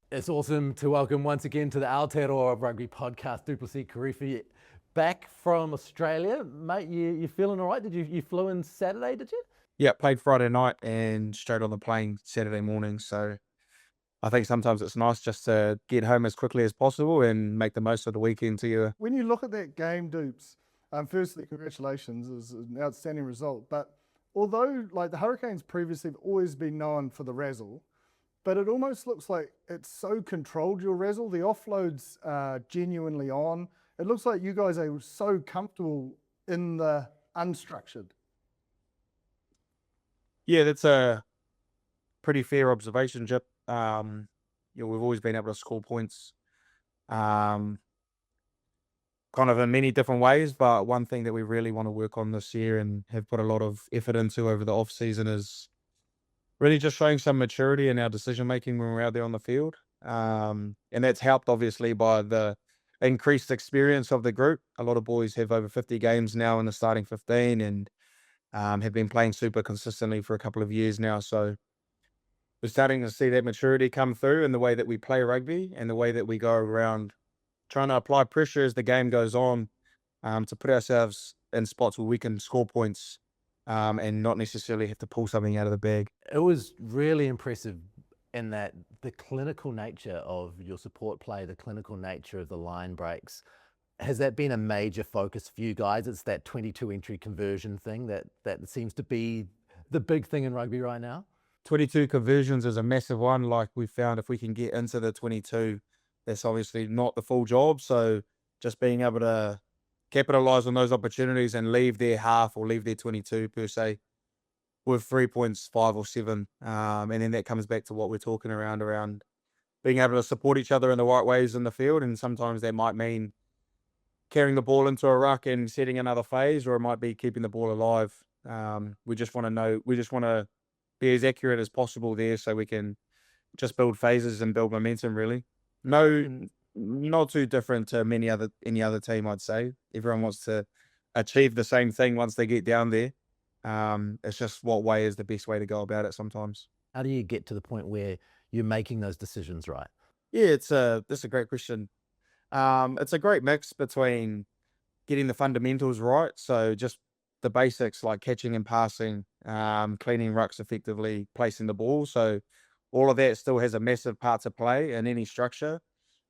It's awesome to welcome once again to the Aotearoa Rugby podcast, Du'Plessis Kirifi, back from Australia. Mate, you feeling all right? You flew in Saturday, did you? Yeah, played Friday night and straight on the plane Saturday morning. So I think sometimes it's nice just to get home as quickly as possible and make the most of the weekend to you. When you look at that game, Dupes, firstly, congratulations. It was an outstanding result. But although like the Hurricanes previously have always been known for the razzle, but it almost looks like it's so controlled, your razzle. The offloads are genuinely on. It looks like you guys are so comfortable in the unstructured. Yeah, that's a pretty fair observation, Jip. We've always been able to score points, um, kind of in many different ways. But one thing that we really want to work on this year and have put a lot of effort into over the off season is really just showing some maturity in our decision making when we're out there on the field. And that's helped obviously by the increased experience of the group. A lot of boys have over 50 games now in the starting 15 and have been playing super consistently for a couple of years now. So we're starting to see that maturity come through in the way that we play rugby and the way that we go around trying to apply pressure as the game goes on, to put ourselves in spots where we can score points, and not necessarily have to pull something out of the bag. It was really impressive in that the clinical nature of your support play, the clinical nature of the line breaks. Has that been a major focus for you guys? It's that 22 entry conversion thing that seems to be the big thing in rugby right now. 22 conversions is a massive one. Like we found if we can get into the 22, that's obviously not the full job. So just being able to capitalize on those opportunities and leave their half or leave their 22 per se with 3 points, 5 or 7. And then that comes back to what we're talking around being able to support each other in the right ways in the field. And sometimes that might mean carrying the ball into a ruck and setting another phase, or it might be keeping the ball alive. We just want to be as accurate as possible there so we can just build phases and build momentum really. No, not too different to any other team, I'd say. Everyone wants to achieve the same thing once they get down there. It's just what way is the best way to go about it sometimes. How do you get to the point where you're making those decisions right? Yeah, that's a great question. It's a great mix between getting the fundamentals right. So just the basics like catching and passing, cleaning rucks effectively, placing the ball. So all of that still has a massive part to play in any structure.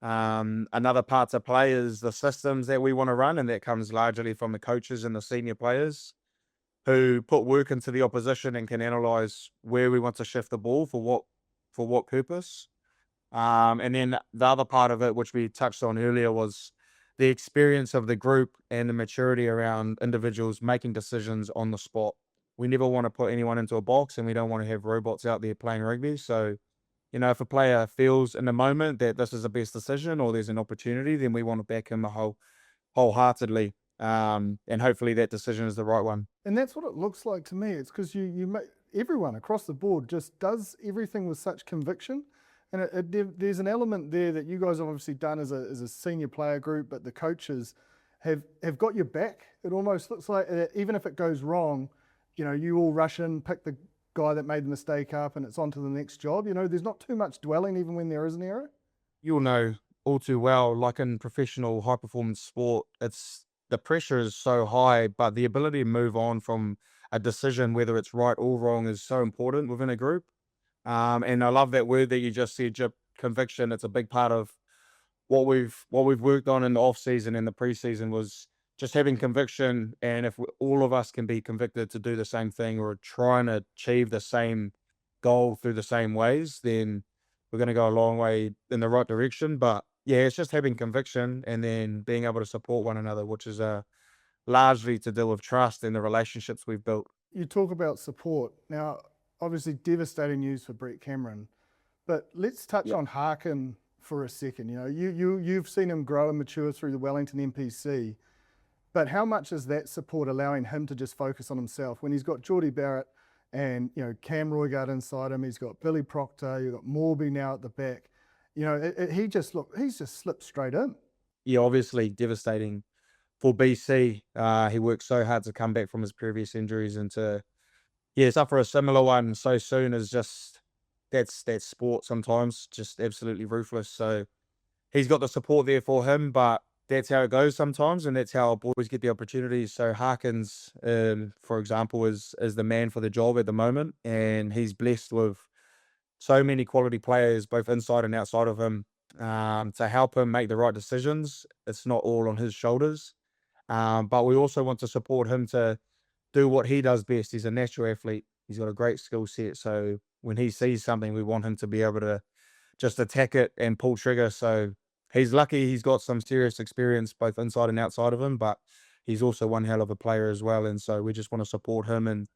Another part to play is the systems that we want to run, and that comes largely from the coaches and the senior players who put work into the opposition and can analyze where we want to shift the ball for what purpose. And then the other part of it, which we touched on earlier, was the experience of the group and the maturity around individuals making decisions on the spot. We never want to put anyone into a box, and we don't want to have robots out there playing rugby. So, if a player feels in the moment that this is the best decision or there's an opportunity, then we want to back him wholeheartedly. And hopefully that decision is the right one. And that's what it looks like to me. It's because everyone across the board just does everything with such conviction. And there's an element there that you guys have obviously done as a senior player group, but the coaches have got your back. It almost looks like even if it goes wrong, you all rush in, pick the guy that made the mistake up, and it's on to the next job. There's not too much dwelling even when there is an error. You'll know all too well, like in professional high performance sport, the pressure is so high, but the ability to move on from a decision, whether it's right or wrong, is so important within a group. And I love that word that you just said, Jip, conviction. It's a big part of what we've worked on in the off season and the preseason was just having conviction. And if all of us can be convicted to do the same thing or trying to achieve the same goal through the same ways, then we're going to go a long way in the right direction. But yeah, it's just having conviction and then being able to support one another, which is largely to do with trust and the relationships we've built. You talk about support. Now, obviously devastating news for Brett Cameron, but let's touch on Harkin for a second. You've seen him grow and mature through the Wellington NPC, but how much is that support allowing him to just focus on himself when he's got Jordie Barrett and Cam Roigard inside him, he's got Billy Proctor, you've got Morby now at the back. He's just slipped straight in. Yeah, obviously devastating for BC. He worked so hard to come back from his previous injuries and to suffer a similar one so soon is just that's sport sometimes, just absolutely ruthless. So he's got the support there for him, but that's how it goes sometimes, and that's how our boys get the opportunities. So Harkins, for example, is the man for the job at the moment, and he's blessed with so many quality players, both inside and outside of him, to help him make the right decisions. It's not all on his shoulders, but we also want to support him to do what he does best. He's a natural athlete. He's got a great skill set. So when he sees something, we want him to be able to just attack it and pull trigger. So he's lucky he's got some serious experience both inside and outside of him, but he's also one hell of a player as well. And so we just want to support him and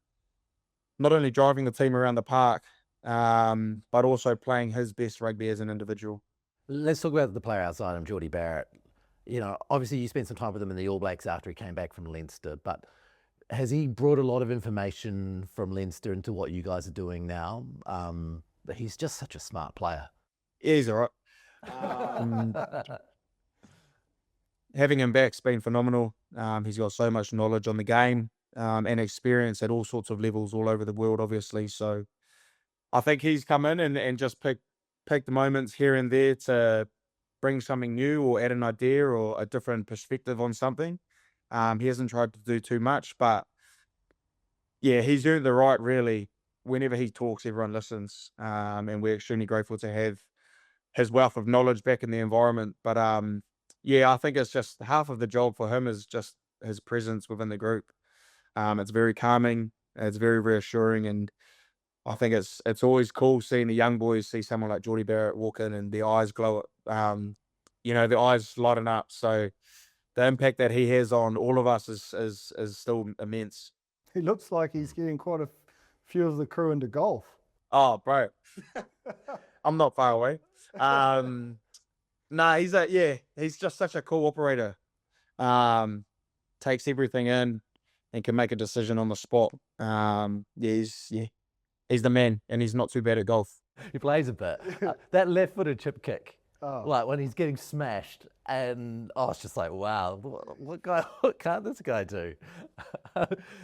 not only driving the team around the park, but also playing his best rugby as an individual. Let's talk about the player outside him, Jordie Barrett. You know, obviously you spent some time with him in the All Blacks after he came back from Leinster, but has he brought a lot of information from Leinster into what you guys are doing now? But he's just such a smart player. Yeah, he's all right. Having him back's been phenomenal. He's got so much knowledge on the game and experience at all sorts of levels all over the world, obviously. So I think he's come in and just picked the moments here and there to bring something new or add an idea or a different perspective on something. He hasn't tried to do too much, but yeah, he's doing the right, really. Whenever he talks, everyone listens. And we're extremely grateful to have his wealth of knowledge back in the environment. But yeah, I think it's just half of the job for him is just his presence within the group. It's very calming, it's very reassuring, and I think it's always cool seeing the young boys see someone like Jordie Barrett walk in and the eyes glow. The eyes lighten up. So the impact that he has on all of us is still immense. He looks like he's getting quite a few of the crew into golf. Oh, bro, I'm not far away. Nah, he's just such a cool operator. Takes everything in and can make a decision on the spot. He's the man, and he's not too bad at golf. He plays a bit. That left-footed chip kick, Oh. like when he's getting smashed, and it's just like, wow, what can't this guy do?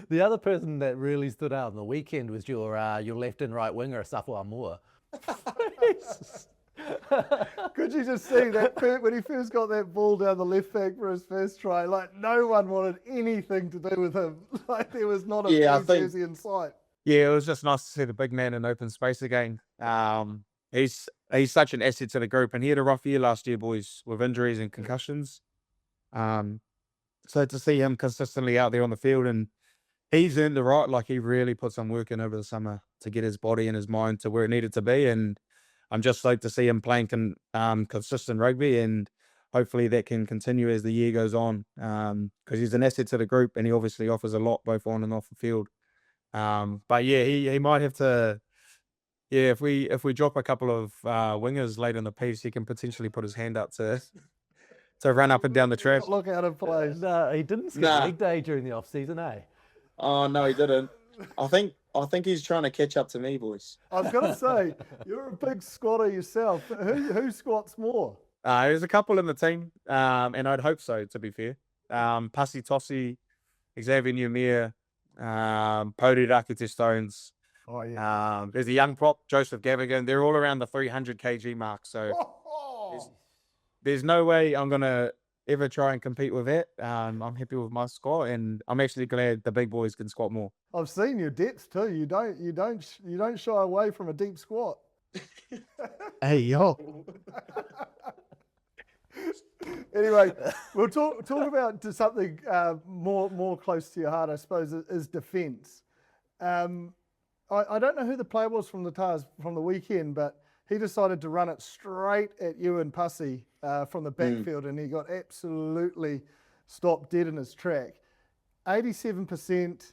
The other person that really stood out on the weekend was your left and right winger, Asafo Aumua. Could you just see that when he first got that ball down the left flank for his first try? Like no one wanted anything to do with him. Like there was not a jersey in sight. Yeah, it was just nice to see the big man in open space again. He's such an asset to the group, and he had a rough year last year, boys, with injuries and concussions. So to see him consistently out there on the field, and he's earned the right. Like he really put some work in over the summer to get his body and his mind to where it needed to be, and I'm just stoked to see him playing consistent rugby, and hopefully that can continue as the year goes on, because he's an asset to the group, and he obviously offers a lot both on and off the field. But yeah, he might have to. Yeah, if we drop a couple of wingers late in the piece, he can potentially put his hand up to run up and down the track. Look out of place. No, he didn't skip leg day during the off season, eh? Oh no, he didn't. I think he's trying to catch up to me, boys. I was going to say, you're a big squatter yourself. Who squats more? There's a couple in the team, and I'd hope so, to be fair. Pasi Tossi, Xavier Numia, Pody Rakute Stones. Oh, yeah. There's a young prop, Joseph Gavigan. They're all around the 300 kg mark. So there's no way I'm going to ever try and compete with that. I'm happy with my squat, and I'm actually glad the big boys can squat more. I've seen your depth too. You don't shy away from a deep squat. Hey, yo. Anyway, we'll talk about something more close to your heart, I suppose, is defence. I don't know who the player was from the Tars from the weekend, but he decided to run it straight at you and Pussy from the backfield, and he got absolutely stopped dead in his track. 87%,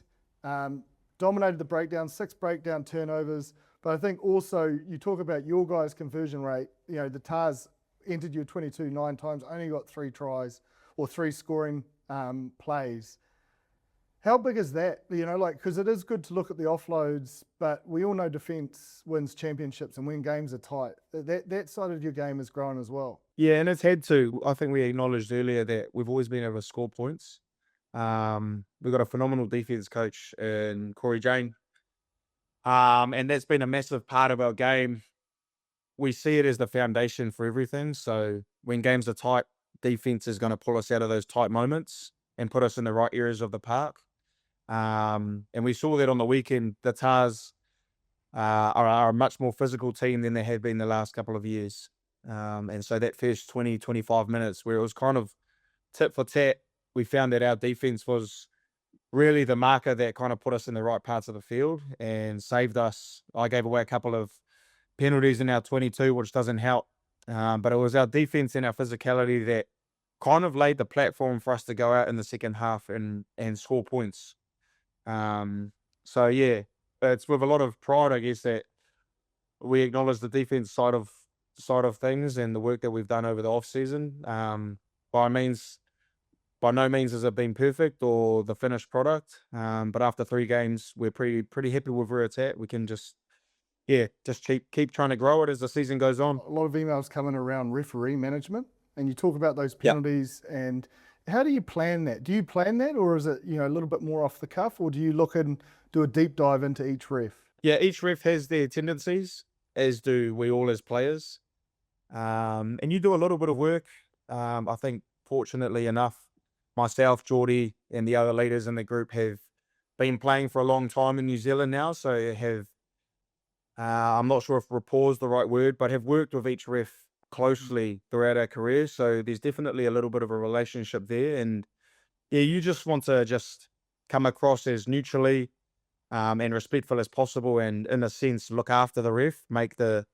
dominated the breakdown, 6 breakdown turnovers. But I think also you talk about your guys' conversion rate. You know, the Tars entered you 22 9 times, only got 3 tries or 3 scoring plays. How big is that? You know, like, because it is good to look at the offloads, but we all know defence wins championships and when games are tight. That side of your game has grown as well. Yeah, and it's had to. I think we acknowledged earlier that we've always been able to score points. We've got a phenomenal defence coach in Corey Jane. And that's been a massive part of our game. We see it as the foundation for everything. So when games are tight, defense is going to pull us out of those tight moments and put us in the right areas of the park. And we saw that on the weekend. The Tars are a much more physical team than they have been the last couple of years. And so that first 20, 25 minutes where it was kind of tit for tat, we found that our defense was really the marker that kind of put us in the right parts of the field and saved us. I gave away a couple of penalties in our 22, which doesn't help. But it was our defense and our physicality that kind of laid the platform for us to go out in the second half and score points. So yeah, it's with a lot of pride, I guess, that we acknowledge the defense side of things and the work that we've done over the off season. By no means has it been perfect or the finished product. But after 3 games, we're pretty happy with where it's at. We can just keep trying to grow it as the season goes on. A lot of emails coming around referee management, and you talk about those Yep. penalties. And how do you plan that? Do you plan that, or is it a little bit more off the cuff, or do you look and do a deep dive into each ref? Yeah, each ref has their tendencies, as do we all as players. And you do a little bit of work. I think, fortunately enough, myself, Jordie, and the other leaders in the group have been playing for a long time in New Zealand now, so have, I'm not sure if rapport is the right word, but have worked with each ref closely throughout our careers. So there's definitely a little bit of a relationship there. And yeah, you just want to just come across as neutrally and respectful as possible, and in a sense look after the ref, make their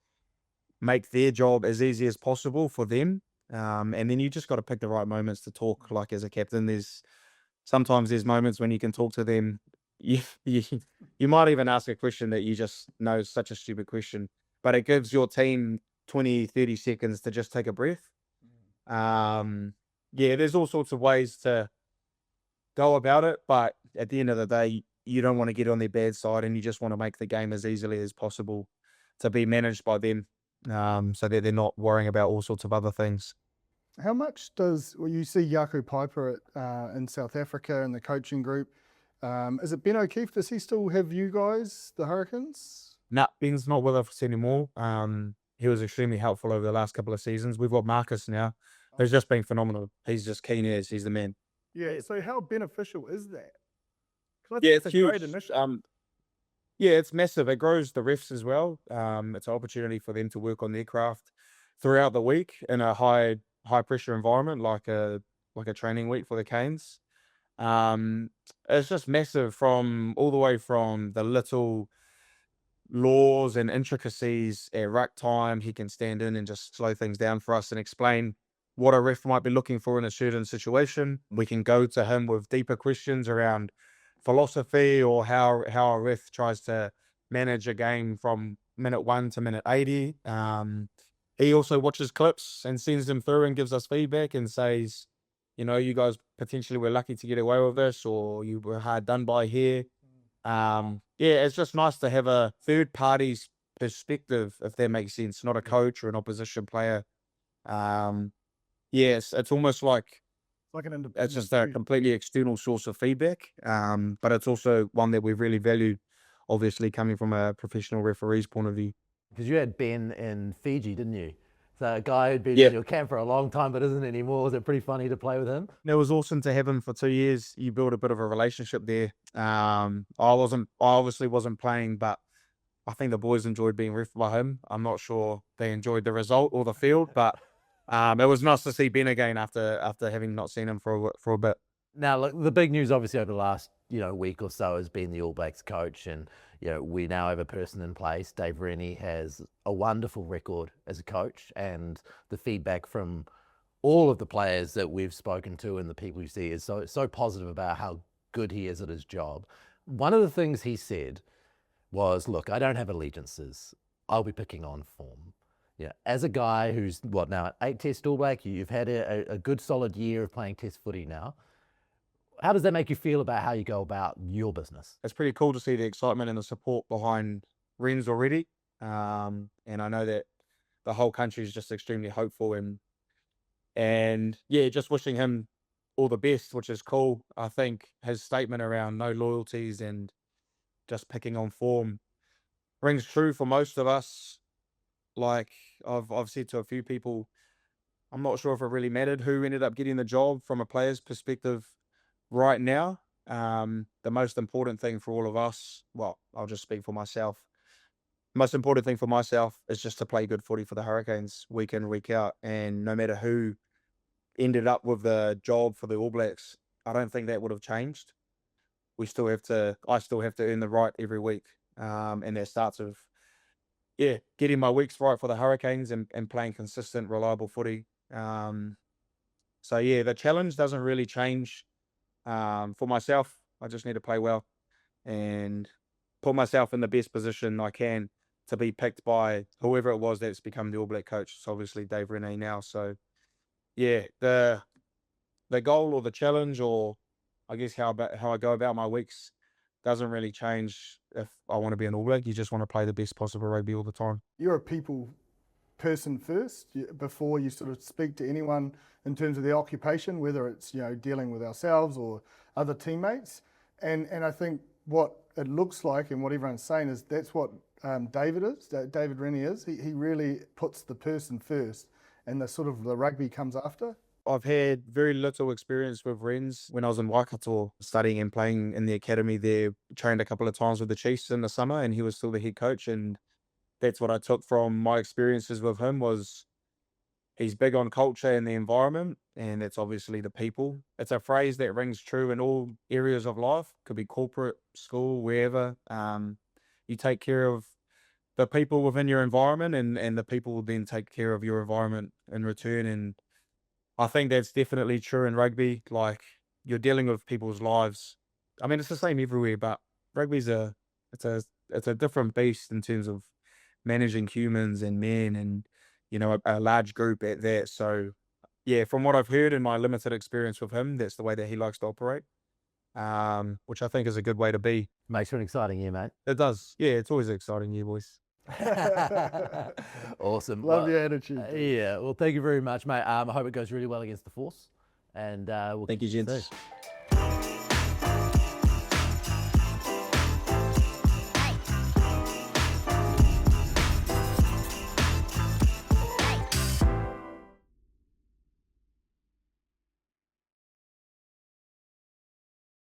job as easy as possible for them. And then you just got to pick the right moments to talk. Like as a captain, sometimes there's moments when you can talk to them. You might even ask a question that you just know is such a stupid question, but it gives your team 20, 30 seconds to just take a breath. There's all sorts of ways to go about it, but at the end of the day, you don't want to get on their bad side, and you just want to make the game as easily as possible to be managed by them, so that they're not worrying about all sorts of other things. How much you see Yaku Piper in South Africa in the coaching group? Is it Ben O'Keefe? Does he still have you guys, the Hurricanes? No, Ben's not with us anymore. He was extremely helpful over the last couple of seasons. We've got Marcus now, who's just been phenomenal. He's just keen as he's the man. Yeah. So how beneficial is that? It's a huge. great initiative. It's massive. It grows the refs as well. It's an opportunity for them to work on their craft throughout the week in a high pressure environment, like a training week for the Canes. It's just massive, from all the way from the little laws and intricacies at ruck time. He can stand in and just slow things down for us and explain what a ref might be looking for in a certain situation. We can go to him with deeper questions around philosophy or how a ref tries to manage a game from minute 1 to minute 80. He also watches clips and sends them through and gives us feedback and says, you guys potentially were lucky to get away with this, or you were hard done by here. It's just nice to have a third party's perspective, if that makes sense, not a coach or an opposition player. It's almost like an independent. it's just a completely external source of feedback, but it's also one that we've really valued, obviously coming from a professional referee's point of view. Because you had Ben in Fiji, didn't you? So a guy who'd been in your camp for a long time but isn't anymore. Was it pretty funny to play with him? It was awesome to have him for 2 years. You build a bit of a relationship there. I obviously wasn't playing, but I think the boys enjoyed being ref by him. I'm not sure they enjoyed the result or the field, but it was nice to see Ben again after having not seen him for a bit. Now, look, the big news obviously over the last week or so has been the All Blacks coach, and we now have a person in place. Dave Rennie has a wonderful record as a coach, and the feedback from all of the players that we've spoken to and the people you see is so positive about how good he is at his job. One of the things he said was, look, I don't have allegiances. I'll be picking on form. As a guy who's now an 8-test All Black, you've had a good solid year of playing test footy now. How does that make you feel about how you go about your business? It's pretty cool to see the excitement and the support behind Renz already. And I know that the whole country is just extremely hopeful and just wishing him all the best, which is cool. I think his statement around no loyalties and just picking on form rings true for most of us. Like I've said to a few people, I'm not sure if it really mattered who ended up getting the job from a player's perspective right now. The most important thing for all of us, well, I'll just speak for myself. Most important thing for myself is just to play good footy for the Hurricanes week in, week out. And no matter who ended up with the job for the All Blacks, I don't think that would have changed. I still have to earn the right every week. And that starts with, getting my weeks right for the Hurricanes and playing consistent, reliable footy. So the challenge doesn't really change. For myself, I just need to play well and put myself in the best position I can to be picked by whoever it was that's become the All Black coach. It's obviously Dave Rennie now. So the goal or the challenge, or I guess how I go about my weeks, doesn't really change if I want to be an All Black. You just want to play the best possible rugby all the time. You're a people person first before you sort of speak to anyone in terms of their occupation, whether it's dealing with ourselves or other teammates. And I think what it looks like and what everyone's saying is that's what David Rennie is. He really puts the person first, and the rugby comes after. I've had very little experience with Wrens. When I was in Waikato studying and playing in the academy there, trained a couple of times with the Chiefs in the summer, and he was still the head coach. And that's what I took from my experiences with him, was he's big on culture and the environment, and that's obviously the people. It's a phrase that rings true in all areas of life. Could be corporate, school, wherever. You take care of the people within your environment, and the people will then take care of your environment in return. And I think that's definitely true in rugby. Like, you're dealing with people's lives. I mean, it's the same everywhere, but rugby's it's a different beast in terms of managing humans and men, and a large group at that. So from what I've heard in my limited experience with him, that's the way that he likes to operate, which I think is a good way to be. Makes for an exciting year, mate. It does. It's always an exciting year, boys. Awesome. Love your attitude. Yeah, well, thank you very much, mate. I hope it goes really well against the Force, and we'll Thank you, catch gents. soon.